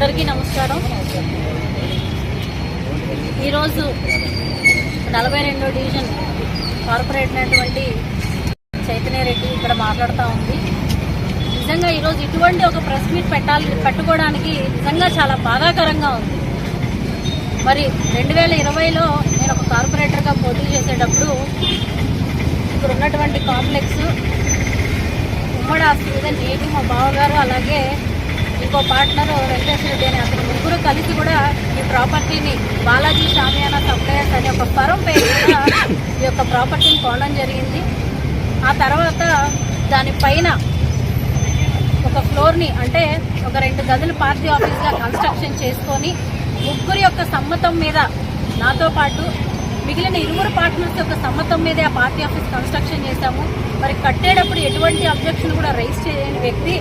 అందరికీ నమస్కారం. ఈరోజు 42వ డివిజన్ కార్పొరేటర్ అయినటువంటి చైతన్య రెడ్డి ఇక్కడ మాట్లాడుతూ ఉంది. నిజంగా ఈరోజు ఇటువంటి ఒక ప్రెస్ మీట్ పెట్టుకోవడానికి నిజంగా చాలా బాధాకరంగా ఉంది. మరి 2020లో నేను ఒక కార్పొరేటర్గా పోటీ చేసేటప్పుడు ఇక్కడ ఉన్నటువంటి కాంప్లెక్స్ ఉమ్మడి ఆస్తి మీద నేను, మా బావగారు, అలాగే ఇంకో పార్ట్నర్ వెంకటేశ్వర రెడ్డి అని అతను ముగ్గురు కలిసి కూడా ఈ ప్రాపర్టీని బాలాజీ షామియానా సప్లయర్స్ అనే ఒక ఫరం పేరు మీద ఈ యొక్క ప్రాపర్టీని కొనడం జరిగింది. ఆ తర్వాత దానిపైన ఒక ఫ్లోర్ని అంటే ఒక 2 గదులు పార్టీ ఆఫీస్గా కన్స్ట్రక్షన్ చేసుకొని ముగ్గురి యొక్క సమ్మతం మీద నాతో పాటు మిగిలిన 2 పార్ట్నర్స్ యొక్క సమ్మతం మీదే ఆ పార్టీ ఆఫీస్ కన్స్ట్రక్షన్ చేశాము. మరి కట్టేటప్పుడు ఎటువంటి అబ్జెక్షన్ కూడా రైజ్ చేయని వ్యక్తి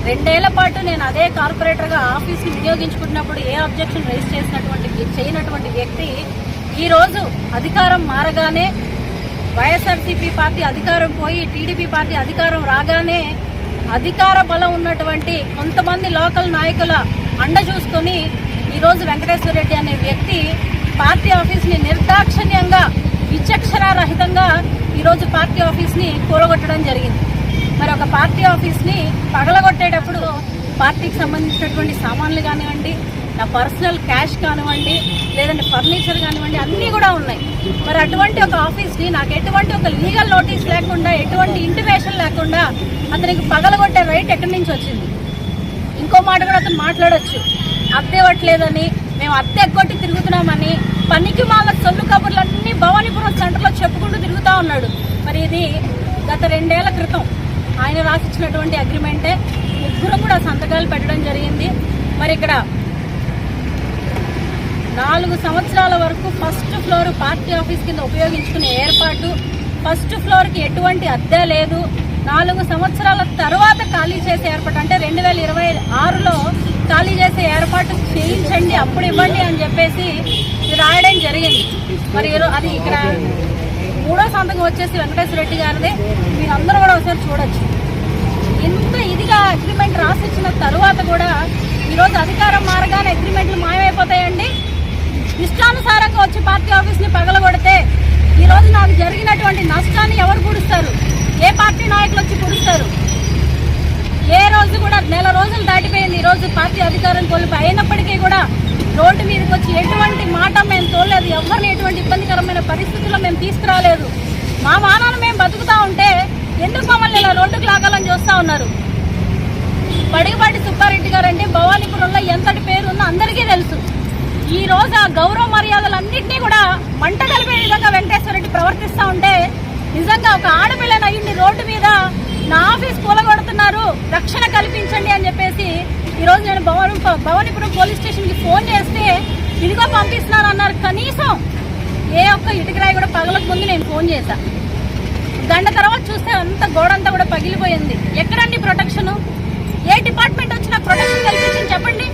2 ఏళ్ల పాటు నేను అదే కార్పొరేటర్గా ఆఫీస్ని వినియోగించుకున్నప్పుడు ఏ అబ్జెక్షన్ రైజ్ చేయనటువంటి వ్యక్తి ఈరోజు అధికారం మారగానే వైఎస్ఆర్సీపీ పార్టీ అధికారం పోయి టీడీపీ పార్టీ అధికారం రాగానే అధికార బలం ఉన్నటువంటి కొంతమంది లోకల్ నాయకుల అండ చూసుకొని ఈరోజు వెంకటేశ్వర రెడ్డి అనే వ్యక్తి పార్టీ ఆఫీస్ని నిర్దాక్షిణ్యంగా విచక్షణారహితంగా ఈరోజు పార్టీ ఆఫీస్ని కూలగొట్టడం జరిగింది. మరి ఒక పార్టీ ఆఫీస్ని పగలగొట్టేటప్పుడు పార్టీకి సంబంధించినటువంటి సామాన్లు కానివ్వండి, నా పర్సనల్ క్యాష్ కానివ్వండి, లేదంటే ఫర్నిచర్ కానివ్వండి, అన్నీ కూడా ఉన్నాయి. మరి అటువంటి ఒక ఆఫీస్ని నాకు ఎటువంటి ఒక లీగల్ నోటీస్ లేకుండా, ఎటువంటి ఇంటిమేషన్ లేకుండా అతనికి పగలగొట్టే రైట్ ఎక్కడి నుంచి వచ్చింది? ఇంకో మాట కూడా అతను మాట్లాడొచ్చు, అద్దె ఇవ్వట్లేదని, మేము అద్దె ఎగ్గొట్టి తిరుగుతున్నామని, పనికి మాల సొల్లు కబుర్లన్నీ భవానీపురం సెంటర్లో చెప్పుకుంటూ తిరుగుతూ ఉన్నాడు. మరి ఇది గత 2 ఏళ్ల క్రితం ఆయన రాసిచ్చినటువంటి అగ్రిమెంటే. ముగ్గురు కూడా సంతకాలు పెట్టడం జరిగింది. మరి ఇక్కడ 4 సంవత్సరాల వరకు ఫస్ట్ ఫ్లోర్ పార్టీ ఆఫీస్ కింద ఉపయోగించుకునే ఏర్పాటు, ఫస్ట్ ఫ్లోర్కి ఎటువంటి అద్దె లేదు. 4 సంవత్సరాల తర్వాత ఖాళీ చేసే ఏర్పాటు అంటే 2026లో ఖాళీ చేసే ఏర్పాటు చేయించండి, అప్పుడు ఇవ్వండి అని చెప్పేసి రాయడం జరిగింది. మరి అది ఇక్కడ 3వ సంతకం వచ్చేసి వెంకటేశ్వర రెడ్డి గారిదే. మీరందరూ కూడా ఒకసారి చూడొచ్చు. ఇంత ఇదిగా అగ్రిమెంట్ రాసిచ్చిన తర్వాత కూడా ఈరోజు అధికారం మారగానే అగ్రిమెంట్లు మాయమైపోతాయండి. ఇష్టానుసారంగా వచ్చి పార్టీ ఆఫీస్ని పగలగొడితే ఈరోజు నాకు జరిగినటువంటి నష్టాన్ని ఎవరు పూడుస్తారు? ఏ పార్టీ నాయకులు వచ్చి పూడుస్తారు? ఏ రోజు కూడా 1 నెల రోజులు దాటిపోయింది. ఈరోజు పార్టీ అధికారం కోల్పోయి అయినప్పటికీ కూడా రోడ్డు మీదకి వచ్చి ఎటువంటి మాట మేము తోలేదు, ఎవరిని ఎటువంటి ఇబ్బందికరమైన పరిస్థితుల్లో మేము తీసుకురాలేదు. మా మానాన్ని మేము బతుకుతా ఉంటే ఎందుకు మమ్మల్ని ఇలా రోడ్డుకు లాగాలని చూస్తూ ఉన్నారు? పడిగపాటి సుబ్బారెడ్డి గారు అంటే భవానీపురంలో ఎంతటి పేరుందో అందరికీ తెలుసు. ఈ రోజు ఆ గౌరవ మర్యాదలన్నింటినీ కూడా మంట కలిపే విధంగా వెంకటేశ్వర రెడ్డి ప్రవర్తిస్తూ ఉంటే నిజంగా ఒక ఆడపిల్లని అయ్యింది రోడ్డు మీద నా ఆఫీస్ కూలగొడుతున్నారు, రక్షణ కల్పించండి అని చెప్పేసి ఈరోజు నేను భవానీపురం పోలీస్ స్టేషన్కి ఫోన్ చేస్తే ఇదిగో పంపిస్తున్నాను అన్నారు. కనీసం ఏ ఒక్క ఇటుకరాయి కూడా పగలకు ముందు నేను ఫోన్ చేశా. గంట తర్వాత చూస్తే అంత గోడంతా కూడా పగిలిపోయింది. ఎక్కడండి ప్రొటెక్షన్? ఏ డిపార్ట్మెంట్ వచ్చి నాకు ప్రొటెక్షన్ కల్పించింది చెప్పండి?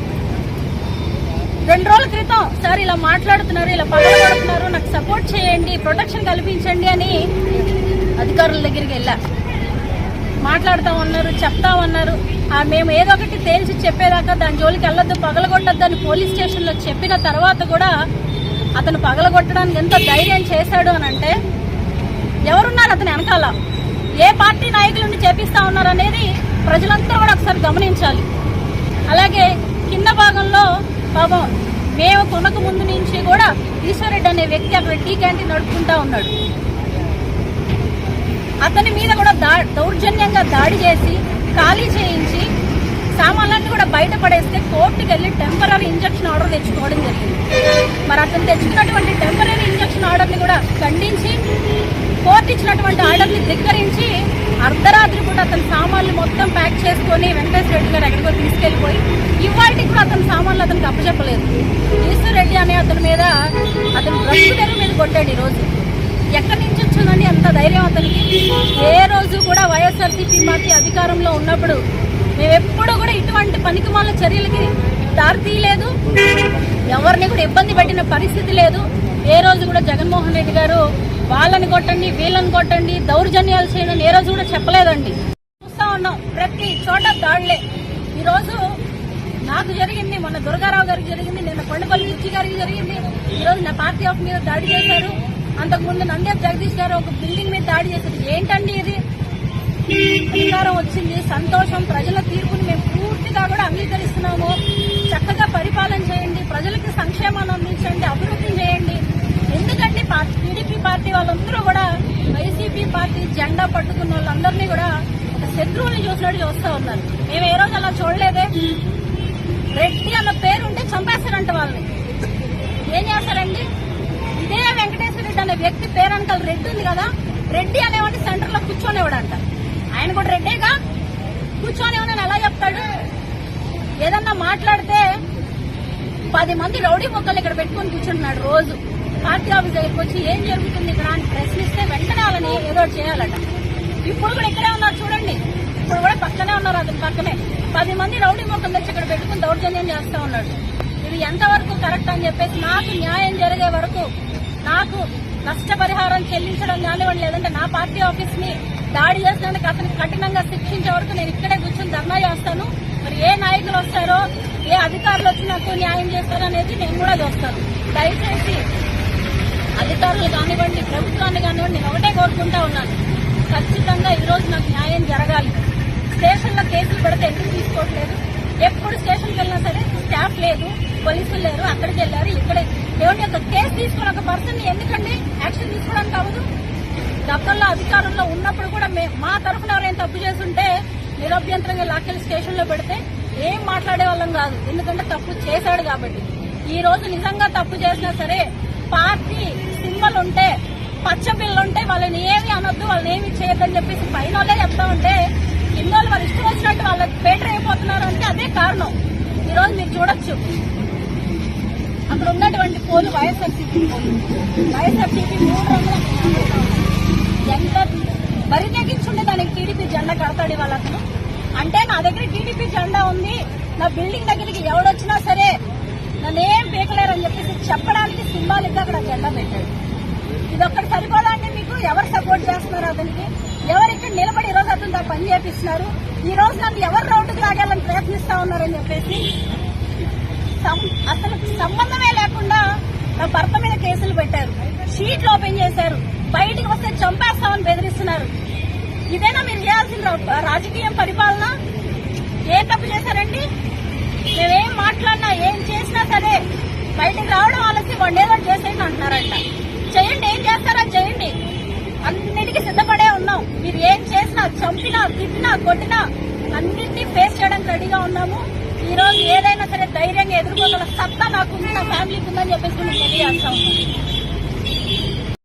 2 రోజుల క్రితం సార్ ఇలా మాట్లాడుతున్నారు, ఇలా పగలగొడుతున్నారు, నాకు సపోర్ట్ చేయండి, ప్రొటెక్షన్ కల్పించండి అని అధికారుల దగ్గరికి వెళ్ళా. మాట్లాడుతామన్నారు, చెప్తామన్నారు. మేము ఏదో ఒకటి తేల్చి చెప్పేదాకా దాని జోలికి వెళ్ళొద్దు, పగలగొట్టద్దు అని పోలీస్ స్టేషన్లో చెప్పిన తర్వాత కూడా అతను పగలగొట్టడానికి ఎంత ధైర్యం చేశాడు అని అంటే ఎవరున్నారు అతను వెనకాల? ఏ పార్టీ నాయకులను చేపిస్తా ఉన్నారు అనేది ప్రజలంతా కూడా ఒకసారి గమనించాలి. అలాగే కింద భాగంలో పాపం మేము కొనక ముందు నుంచి కూడా ఈశ్వరెడ్డి అనే వ్యక్తి అక్కడ టీ క్యాంటీన్ నడుపుకుంటా ఉన్నాడు. అతని మీద కూడా దౌర్జన్యంగా దాడి చేసి ఖాళీ చేయించి సామాన్లన్నీ కూడా బయటపడేస్తే కోర్టుకు వెళ్ళి టెంపరీ ఇంజక్షన్ ఆర్డర్ తెచ్చుకోవడం జరిగింది. మరి అతను తెచ్చుకున్నటువంటి టెంపరీ ఇంజక్షన్ ఆర్డర్ని కూడా ఖండించి కోర్టు ఇచ్చినటువంటి ఆర్డర్ని ధిక్కరించి అర్ధరాత్రి కూడా అతని సామాన్లు మొత్తం ప్యాక్ చేసుకొని వెంకటేశ్వర రెడ్డి గారు ఎక్కడికో తీసుకెళ్లిపోయి ఇవాళకి కూడా అతని సామాన్లు అతనికి అప్పచెప్పలేదు. ఈశ్వర రెడ్డి అనే అతని మీద అతను బ్రతుకు తెరువు మీద కొట్టాడు. ఈరోజు ఎక్కడి నుంచి వచ్చిందండి అంత ధైర్యం అతనికి? ఏ రోజు కూడా వైఎస్ఆర్సీపీ పార్టీ అధికారంలో ఉన్నప్పుడు మేమెప్పుడు కూడా ఇటువంటి పనికిమాల చర్యలకి దారి తీయలేదు, ఎవరిని కూడా ఇబ్బంది పెట్టిన పరిస్థితి లేదు. ఏ రోజు కూడా జగన్మోహన్ రెడ్డి గారు వాళ్ళని కొట్టండి, వీళ్ళని కొట్టండి, దౌర్జన్యాలు చేయండి ఏ రోజు కూడా చెప్పలేదండి. చూస్తా ఉన్నాం ప్రతి చోట దాడులే. ఈరోజు నాకు జరిగింది, మొన్న దుర్గారావు గారికి జరిగింది, నిన్న కొండపల్లి విజయ్ గారికి జరిగింది. ఈ రోజు నా పార్టీ ఆఫ్ మీద దాడి చేశారు. అంతకుముందు నందేప్ జగదీష్ గారు ఒక బిల్డింగ్ మీద దాడి చేశారు. ఏంటండి ఇది? అధికారం వచ్చింది, సంతోషం. ప్రజల తీర్పుని మేము పూర్తిగా కూడా అంగీకరిస్తున్నాము. చక్కగా పరిపాలన చేయండి, ప్రజలకి సంక్షేమాన్ని అందించండి, అభివృద్ధి చేయండి. ఎందుకంటే టీడీపీ పార్టీ వాళ్ళందరూ కూడా వైసీపీ పార్టీ జెండా పట్టుకున్న వాళ్ళందరినీ కూడా ఒక శత్రువుని చూసినట్టు చూస్తూ ఉన్నారు. మేము ఏ రోజు అలా చూడలేదే. రెడ్డి అన్న పేరు ఉంటే చంపేస్తారంట వాళ్ళని. ఏం చేస్తారండి? ఇదే వెంకటేశ్వర రెడ్డి అనే వ్యక్తి పేరు వెనకాల రెడ్డి ఉంది కదా, రెడ్డి అనేవాడిని సెంటర్ లో కూర్చొనేవాడంట. ఆయన కూడా రెడ్డేగా, కూర్చొనేవాడని ఎలా చెప్తాడు? ఏదన్నా మాట్లాడితే 10 మంది రౌడీ మొక్కలు ఇక్కడ పెట్టుకుని కూర్చుంటున్నాడు. రోజు పార్టీ ఆఫీస్ దగ్గరికి వచ్చి ఏం జరుగుతుంది ఇక్కడ అని ప్రశ్నిస్తే వెంటనే వాళ్ళని ఏదో చేయాలట. ఇప్పుడు కూడా ఇక్కడే ఉన్నారు చూడండి, ఇప్పుడు కూడా పక్కనే ఉన్నారు, అతని పక్కనే 10 మంది రౌడీ మొక్కలు తెచ్చి ఇక్కడ పెట్టుకుని దౌర్జన్యం చేస్తా ఉన్నాడు. ఇది ఎంతవరకు కరెక్ట్ అని చెప్పేసి నాకు న్యాయం జరిగే వరకు, నాకు నష్టపరిహారం చెల్లించడం కానివ్వండి, లేదంటే నా పార్టీ ఆఫీస్ ని దాడి చేసినందుకు అతనికి కఠినంగా శిక్షించే వరకు నేను ఇక్కడే కూర్చొని ధర్నా చేస్తాను. మరి ఏ నాయకులు వస్తారో, ఏ అధికారులు వచ్చి నాకు న్యాయం చేస్తారో అనేది నేను కూడా చూస్తాను. దయచేసి అధికారులు కానివ్వండి, ప్రభుత్వాన్ని కానివ్వండి, నేను ఒకటే కోరుకుంటా ఉన్నాను, ఖచ్చితంగా ఈ రోజు నాకు న్యాయం జరగాలి. స్టేషన్లో కేసులు పెడితే ఎందుకు తీసుకోవట్లేదు? ఎప్పుడు స్టేషన్కి వెళ్ళినా సరే స్టాఫ్ లేదు, పోలీసులు లేరు, అక్కడికి వెళ్ళారు, ఇక్కడే ఏమంటే ఒక కేసు తీసుకుని ఒక పర్సన్ ఎందుకండి యాక్షన్ తీసుకోవడానికి అవ్వదు? గతంలో అధికారంలో ఉన్నప్పుడు కూడా మా తరఫున ఎవరైనా తప్పు చేస్తుంటే నిరభ్యంతరంగా లాక్కెళ్ళి స్టేషన్ లో పెడితే ఏం మాట్లాడే వాళ్ళం కాదు, ఎందుకంటే తప్పు చేశాడు కాబట్టి. ఈ రోజు నిజంగా తప్పు చేసినా సరే పార్టీ సింబల్ ఉంటే, పచ్చ బిల్లు ఉంటే వాళ్ళని ఏమి అనొద్దు, వాళ్ళని ఏమి చేయొద్దని చెప్పేసి పైన వాళ్ళే చెప్తా ఉంటే కింద వాళ్ళు వారు ఇష్టం వచ్చినట్టు వాళ్ళకి పేటర్ అయిపోతున్నారు అంటే అదే కారణం. ఈ రోజు మీరు చూడొచ్చు, అక్కడ ఉన్నటువంటి పోలు వైఎస్ఆర్సీపీ పోలు, వైఎస్ఆర్సీపీ 3 రంగుల ఎంత బరి తెగించుండే దానికి టీడీపీ జెండా కడతాడు వాళ్ళ అతను. అంటే నా దగ్గర టీడీపీ జెండా ఉంది, నా బిల్డింగ్ దగ్గరికి ఎవడొచ్చినా సరే నన్నేం పీకలేరని చెప్పేసి చెప్పడానికి సింబాలిక్ గా అక్కడ జెండా పెట్టాడు. ఇదొక్కటి సరిపోదండి మీకు? ఎవరు సపోర్ట్ చేస్తున్నారు అతనికి? ఎవరు ఇక్కడ నిలబడి ఈ రోజు అతను పని చేపిస్తున్నారు? ఈ రోజు నన్ను ఎవరు రౌండ్కి లాగాలని ప్రయత్నిస్తా ఉన్నారని చెప్పేసి అసలు సంబంధమే లేకుండా నా భర్త మీద కేసులు పెట్టారు, షీట్లు ఓపెన్ చేశారు, బయటికి వస్తే చంపేస్తామని బెదిరిస్తున్నారు. ఇదేనా మీరు చేయాల్సిన రాజకీయం పరిపాలన? ఏం తప్పు చేశారండి? మేమేం మాట్లాడినా ఏం చేసినా సరే బయటికి రావడం వాళ్ళకి వండేదో చేసేయండి అంటున్నారంట. చేయండి, ఏం చేస్తారా చేయండి, అన్నిటికీ సిద్ధపడే ఉన్నాం. మీరు ఏం చేసినా, చంపినా, తిట్టినా, కొట్టినా అన్నింటినీ ఫేస్ చేయడానికి రెడీగా ఉన్నాము. ఈ రోజు ఏదైనా సరే ధైర్యంగా ఎదుర్కోగల సత్తా నాకుంది, నా ఫ్యామిలీకి ఉందని చెప్పేసి నేను తెలియజేస్తా ఉన్నాను.